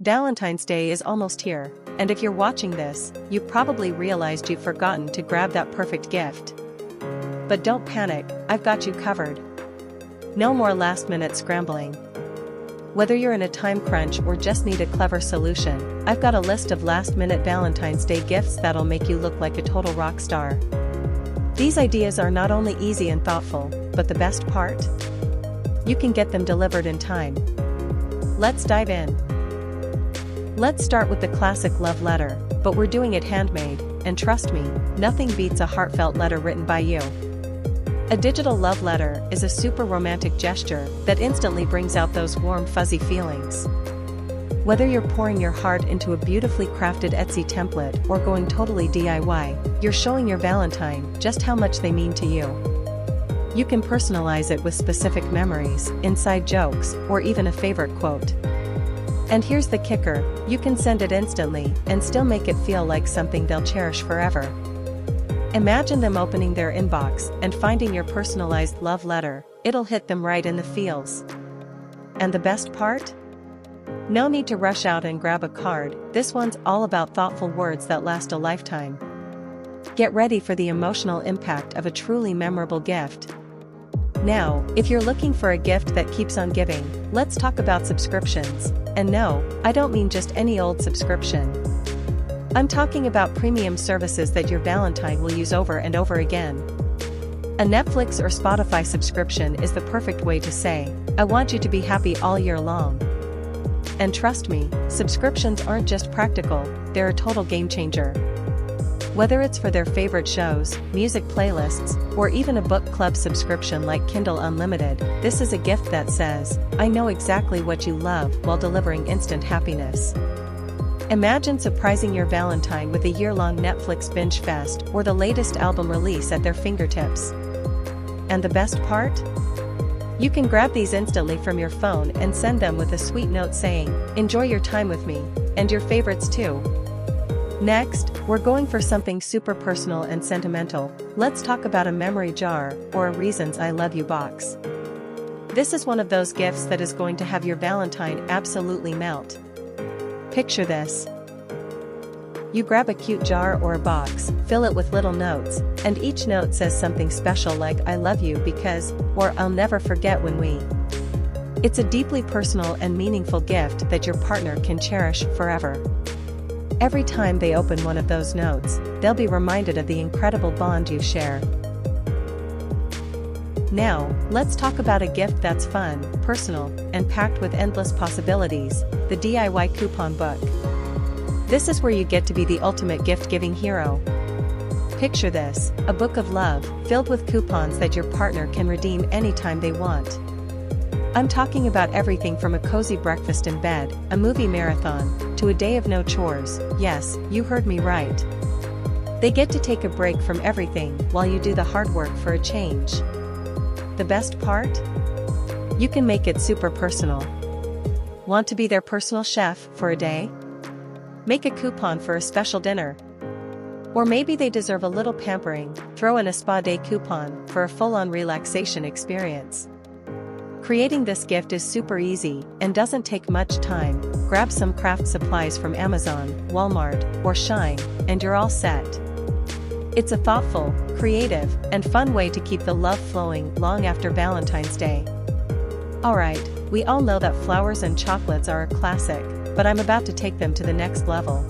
Valentine's Day is almost here, and if you're watching this, you probably realized you've forgotten to grab that perfect gift. But don't panic, I've got you covered. No more last-minute scrambling. Whether you're in a time crunch or just need a clever solution, I've got a list of last-minute Valentine's Day gifts that'll make you look like a total rock star. These ideas are not only easy and thoughtful, but the best part? You can get them delivered in time. Let's dive in. Let's start with the classic love letter, but we're doing it handmade, and trust me, nothing beats a heartfelt letter written by you. A digital love letter is a super romantic gesture that instantly brings out those warm fuzzy feelings. Whether you're pouring your heart into a beautifully crafted Etsy template or going totally DIY, you're showing your Valentine just how much they mean to you. You can personalize it with specific memories, inside jokes, or even a favorite quote. And here's the kicker, you can send it instantly and still make it feel like something they'll cherish forever. Imagine them opening their inbox and finding your personalized love letter. It'll hit them right in the feels. And the best part? No need to rush out and grab a card, this one's all about thoughtful words that last a lifetime. Get ready for the emotional impact of a truly memorable gift. Now, if you're looking for a gift that keeps on giving, let's talk about subscriptions. And no, I don't mean just any old subscription. I'm talking about premium services that your Valentine will use over and over again. A Netflix or Spotify subscription is the perfect way to say, I want you to be happy all year long. And trust me, subscriptions aren't just practical, they're a total game changer. Whether it's for their favorite shows, music playlists, or even a book club subscription like Kindle Unlimited, this is a gift that says, I know exactly what you love while delivering instant happiness. Imagine surprising your Valentine with a year-long Netflix binge fest or the latest album release at their fingertips. And the best part? You can grab these instantly from your phone and send them with a sweet note saying, enjoy your time with me, and your favorites too. Next, we're going for something super personal and sentimental. Let's talk about a memory jar or a Reasons I Love You box. This is one of those gifts that is going to have your Valentine absolutely melt. Picture this. You grab a cute jar or a box, fill it with little notes, and each note says something special like I love you because, or I'll never forget when we. It's a deeply personal and meaningful gift that your partner can cherish forever. Every time they open one of those notes, they'll be reminded of the incredible bond you share. Now, let's talk about a gift that's fun, personal, and packed with endless possibilities, the DIY coupon book. This is where you get to be the ultimate gift-giving hero. Picture this, a book of love, filled with coupons that your partner can redeem anytime they want. I'm talking about everything from a cozy breakfast in bed, a movie marathon, to a day of no chores. Yes, you heard me right. They get to take a break from everything while you do the hard work for a change. The best part? You can make it super personal. Want to be their personal chef for a day? Make a coupon for a special dinner. Or maybe they deserve a little pampering, throw in a spa day coupon for a full-on relaxation experience. Creating this gift is super easy and doesn't take much time. Grab some craft supplies from Amazon, Walmart, or Shine, and you're all set. It's a thoughtful, creative, and fun way to keep the love flowing long after Valentine's Day. Alright, we all know that flowers and chocolates are a classic, but I'm about to take them to the next level.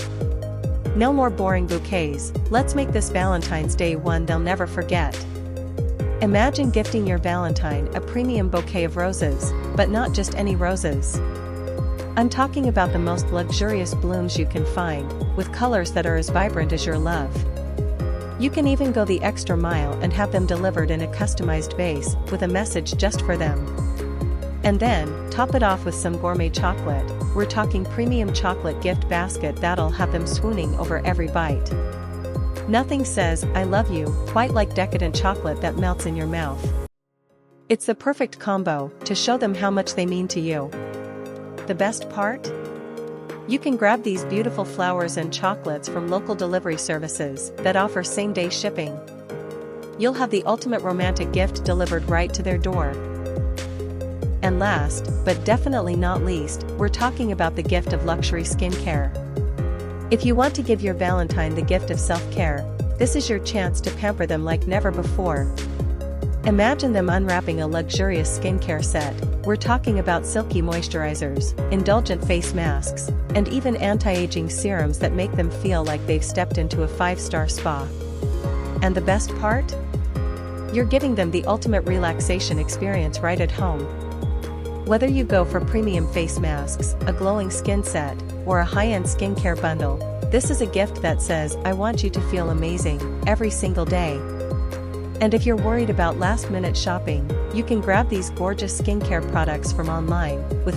No more boring bouquets, let's make this Valentine's Day one they'll never forget. Imagine gifting your Valentine a premium bouquet of roses, but not just any roses. I'm talking about the most luxurious blooms you can find, with colors that are as vibrant as your love. You can even go the extra mile and have them delivered in a customized vase, with a message just for them. And then, top it off with some gourmet chocolate. We're talking premium chocolate gift basket that'll have them swooning over every bite. Nothing says, I love you, quite like decadent chocolate that melts in your mouth. It's the perfect combo to show them how much they mean to you. The best part? You can grab these beautiful flowers and chocolates from local delivery services that offer same-day shipping. You'll have the ultimate romantic gift delivered right to their door. And last, but definitely not least, we're talking about the gift of luxury skincare. If you want to give your Valentine the gift of self-care, this is your chance to pamper them like never before. Imagine them unwrapping a luxurious skincare set. We're talking about silky moisturizers, indulgent face masks, and even anti-aging serums that make them feel like they've stepped into a 5-star spa. And the best part? You're giving them the ultimate relaxation experience right at home. Whether you go for premium face masks, a glowing skin set, or a high-end skincare bundle, this is a gift that says, I want you to feel amazing every single day. And if you're worried about last-minute shopping, you can grab these gorgeous skincare products from online with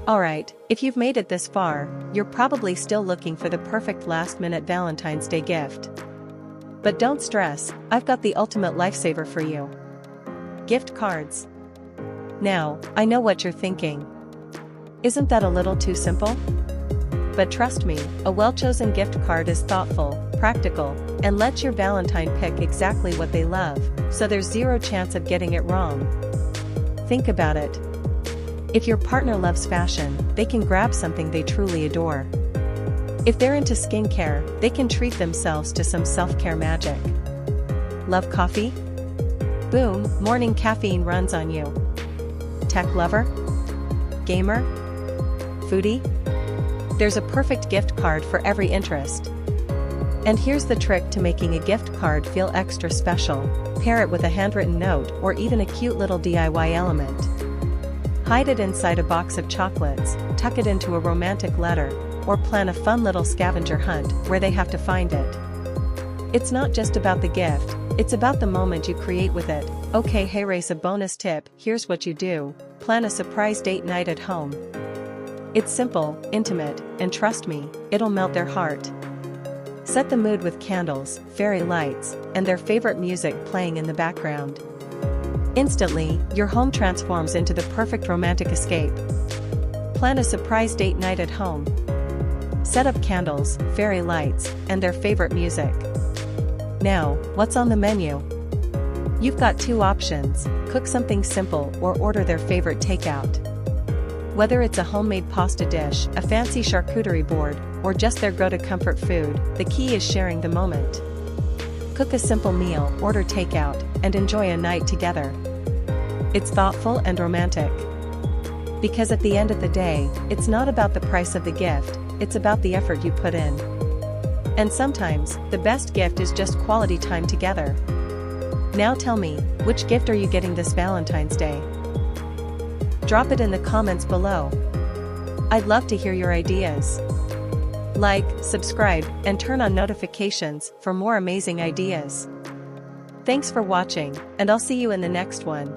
Alright, if you've made it this far, you're probably still looking for the perfect last-minute Valentine's Day gift. But don't stress, I've got the ultimate lifesaver for you. Gift cards. Now, I know what you're thinking. Isn't that a little too simple? But trust me, a well-chosen gift card is thoughtful, practical, and lets your Valentine pick exactly what they love, so there's zero chance of getting it wrong. Think about it. If your partner loves fashion, they can grab something they truly adore. If they're into skincare, they can treat themselves to some self-care magic. Love coffee? Boom, morning caffeine runs on you. Tech lover? Gamer? Foodie? There's a perfect gift card for every interest. And here's the trick to making a gift card feel extra special: pair it with a handwritten note or even a cute little DIY element. Hide it inside a box of chocolates, tuck it into a romantic letter, or plan a fun little scavenger hunt where they have to find it. It's not just about the gift, it's about the moment you create with it. Okay, hey, race a bonus tip, here's what you do: plan a surprise date night at home. It's simple, intimate, and trust me, it'll melt their heart. Set the mood with candles, fairy lights, and their favorite music playing in the background. Instantly, your home transforms into the perfect romantic escape. Plan a surprise date night at home. Set up candles, fairy lights, and their favorite music. Now, what's on the menu? You've got two options: cook something simple or order their favorite takeout. Whether it's a homemade pasta dish, a fancy charcuterie board, or just their go-to comfort food, the key is sharing the moment. Cook a simple meal, order takeout, and enjoy a night together. It's thoughtful and romantic. Because at the end of the day, it's not about the price of the gift, it's about the effort you put in. And sometimes, the best gift is just quality time together. Now tell me, which gift are you getting this Valentine's Day? Drop it in the comments below. I'd love to hear your ideas. Like, subscribe, and turn on notifications for more amazing ideas. Thanks for watching, and I'll see you in the next one.